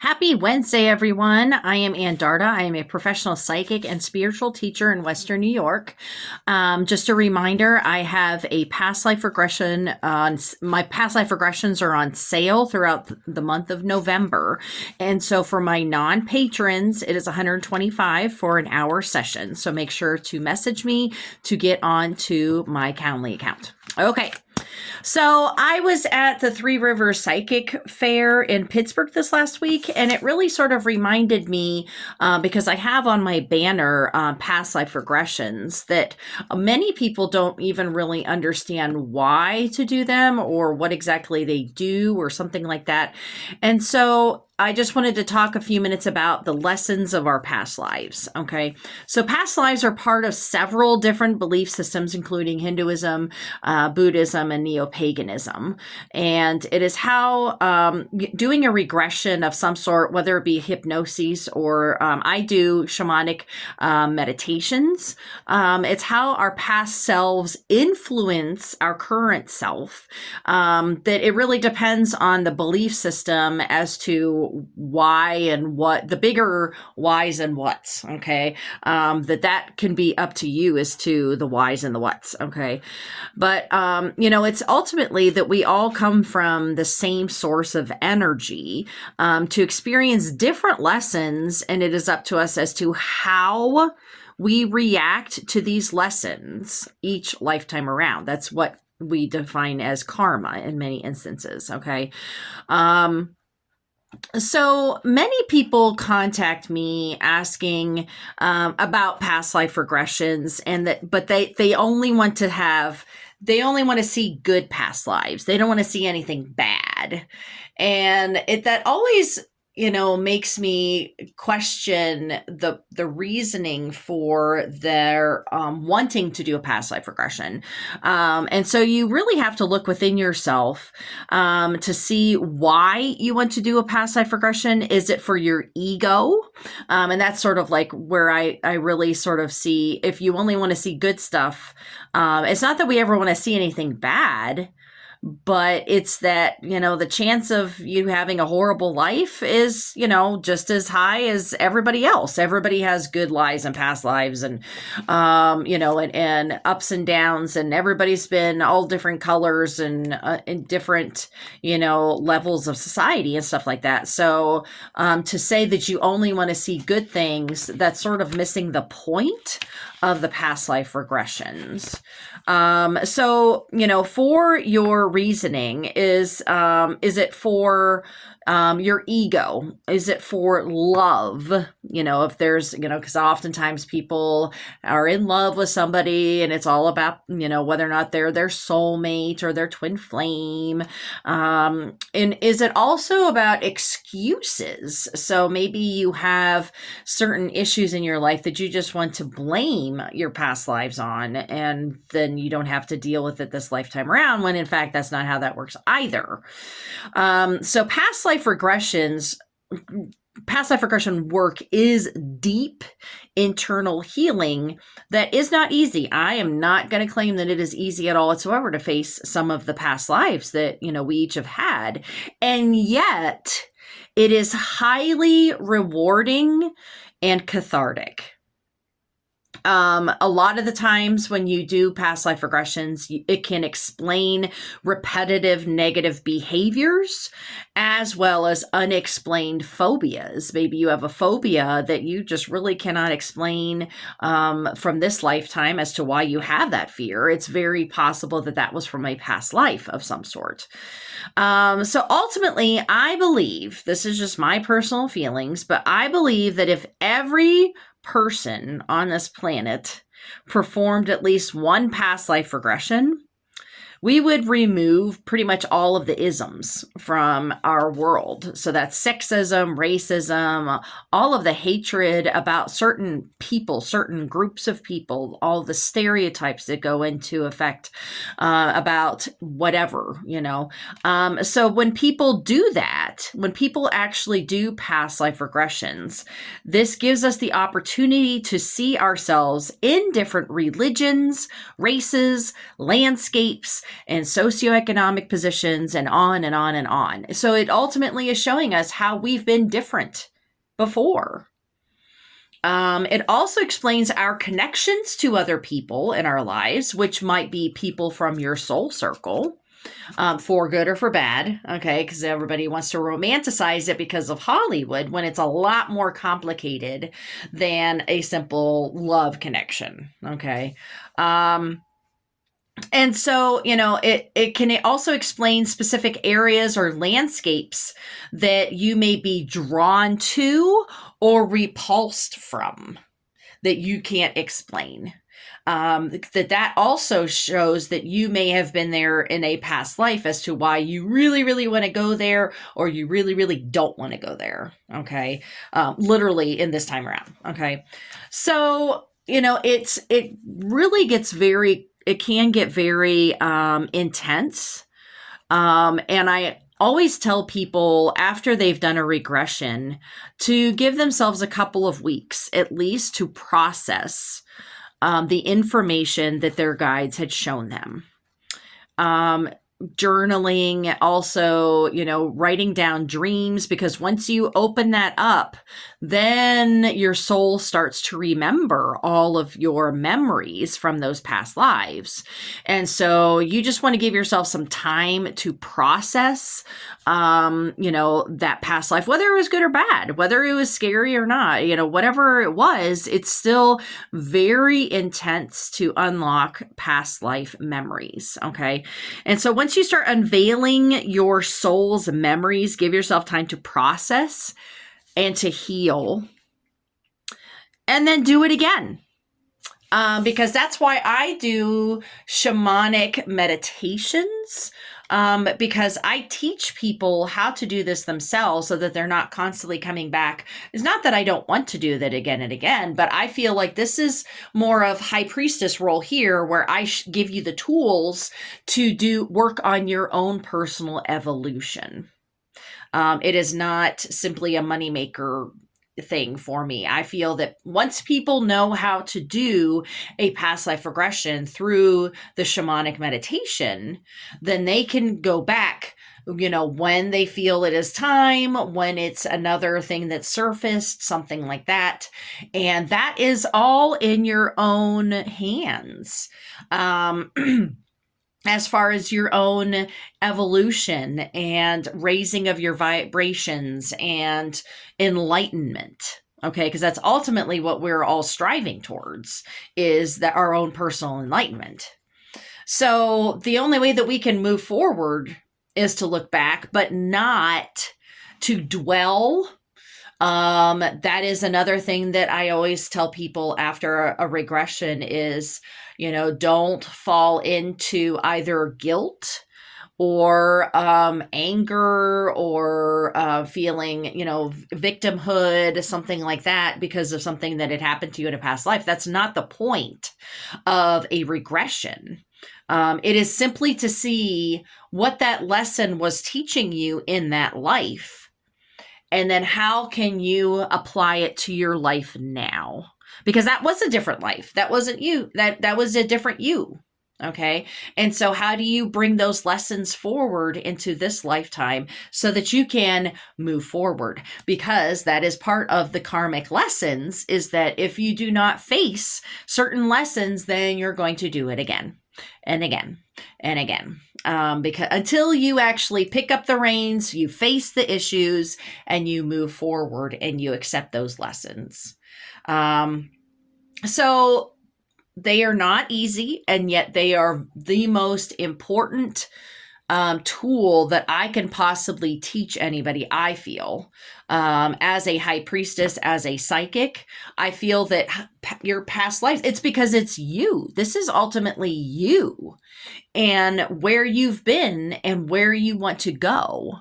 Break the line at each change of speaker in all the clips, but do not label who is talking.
Happy Wednesday, everyone. I am Ann Darda. I am a professional psychic and spiritual teacher in Western New York. Just a reminder, I have a past life regression. My past life regressions are on sale throughout the month of November. And so for my non-patrons, it is $125 for an hour session. So make sure to message me to get onto my Calendly account. Okay. So I was at the Three Rivers Psychic Fair in Pittsburgh this last week, and it really sort of reminded me, because I have on my banner past life regressions, that many people don't even really understand why to do them or what exactly they do or something like that. And so I just wanted to talk a few minutes about the lessons of our past lives. Okay. So past lives are part of several different belief systems, including Hinduism, Buddhism, and neo-paganism. And it is how doing a regression of some sort, whether it be hypnosis or I do shamanic meditations, it's how our past selves influence our current self. That it really depends on the belief system as to why and what the bigger whys and whats. Okay. That can be up to you as to the whys and the whats. Okay. But, it's ultimately that we all come from the same source of energy, to experience different lessons. And it is up to us as to how we react to these lessons each lifetime around. That's what we define as karma in many instances. Okay. So many people contact me asking about past life regressions, but they only want to see good past lives. They don't want to see anything bad, and that always makes me question the reasoning for their wanting to do a past life regression. And so you really have to look within yourself to see why you want to do a past life regression. Is it for your ego? And that's sort of like where I really sort of see, if you only want to see good stuff, it's not that we ever want to see anything bad, but it's that, the chance of you having a horrible life is, just as high as everybody else. Everybody has good lives and past lives and, and ups and downs, and everybody's been all different colors and in different, levels of society and stuff like that. So to say that you only want to see good things, that's sort of missing the point of the past life regressions. So, for your reasoning, is it for your ego? Is it for love? If there's, because oftentimes people are in love with somebody and it's all about, whether or not they're their soulmate or their twin flame. And is it also about excuses? So maybe you have certain issues in your life that you just want to blame your past lives on, and then you don't have to deal with it this lifetime around, when in fact, that's not how that works either. So past life regression work is deep internal healing that is not easy. I am not going to claim that it is easy at all whatsoever to face some of the past lives that, we each have had. And yet it is highly rewarding and cathartic. A lot of the times when you do past life regressions, it can explain repetitive negative behaviors as well as unexplained phobias. Maybe you have a phobia that you just really cannot explain from this lifetime as to why you have that fear. It's very possible that was from a past life of some sort. So ultimately, I believe, this is just my personal feelings, but I believe that if every person on this planet performed at least one past life regression, we would remove pretty much all of the isms from our world. So that's sexism, racism, all of the hatred about certain people, certain groups of people, all the stereotypes that go into effect about whatever, So when people do that, when people actually do past life regressions, this gives us the opportunity to see ourselves in different religions, races, landscapes, and socioeconomic positions and on and on and on. So it ultimately is showing us how we've been different before. It also explains our connections to other people in our lives, which might be people from your soul circle, for good or for bad, okay? Because everybody wants to romanticize it because of Hollywood when it's a lot more complicated than a simple love connection, okay? And so, it can also explain specific areas or landscapes that you may be drawn to or repulsed from that you can't explain. That also shows that you may have been there in a past life as to why you really, really want to go there, or you really, really don't want to go there. Okay. Literally in this time around. Okay. So, it really gets it can get very intense. And I always tell people after they've done a regression to give themselves a couple of weeks at least to process the information that their guides had shown them. Journaling, also, writing down dreams, because once you open that up, then your soul starts to remember all of your memories from those past lives. And so you just want to give yourself some time to process, that past life, whether it was good or bad, whether it was scary or not, whatever it was, it's still very intense to unlock past life memories. Okay. And so once you start unveiling your soul's memories, give yourself time to process and to heal, and then do it again. Because that's why I do shamanic meditations, because I teach people how to do this themselves so that they're not constantly coming back. It's not that I don't want to do that again and again, but I feel like this is more of high priestess role here, where I give you the tools to do work on your own personal evolution. It is not simply a moneymaker thing for me. I feel that once people know how to do a past life regression through the shamanic meditation, then they can go back, when they feel it is time, when it's another thing that surfaced, something like that. And that is all in your own hands. As far as your own evolution and raising of your vibrations and enlightenment. Okay, because that's ultimately what we're all striving towards, is that our own personal enlightenment. So the only way that we can move forward is to look back, but not to dwell. That is another thing that I always tell people after a regression is, don't fall into either guilt or anger or feeling, victimhood, something like that, because of something that had happened to you in a past life. That's not the point of a regression. It is simply to see what that lesson was teaching you in that life, and then how can you apply it to your life now? Because that was a different life. That wasn't you. That was a different you. Okay. And so how do you bring those lessons forward into this lifetime so that you can move forward? Because that is part of the karmic lessons, is that if you do not face certain lessons, then you're going to do it again and again and again. Because until you actually pick up the reins, you face the issues and you move forward and you accept those lessons. So they are not easy, and yet they are the most important tool that I can possibly teach anybody, I feel. As a high priestess, as a psychic, I feel that your past lives, it's because it's you. This is ultimately you and where you've been and where you want to go.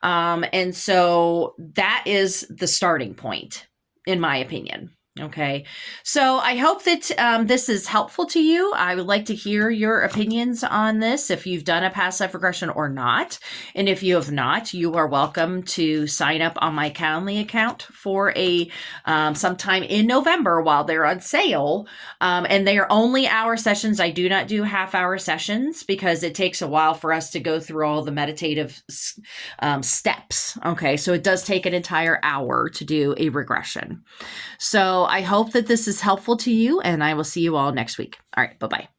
And so that is the starting point, in my opinion. Okay. So I hope that this is helpful to you. I would like to hear your opinions on this, if you've done a past life regression or not. And if you have not, you are welcome to sign up on my Calendly account for a sometime in November while they're on sale. And they are only hour sessions. I do not do half-hour sessions because it takes a while for us to go through all the meditative steps. Okay. So it does take an entire hour to do a regression. So I hope that this is helpful to you, and I will see you all next week. All right. Bye-bye.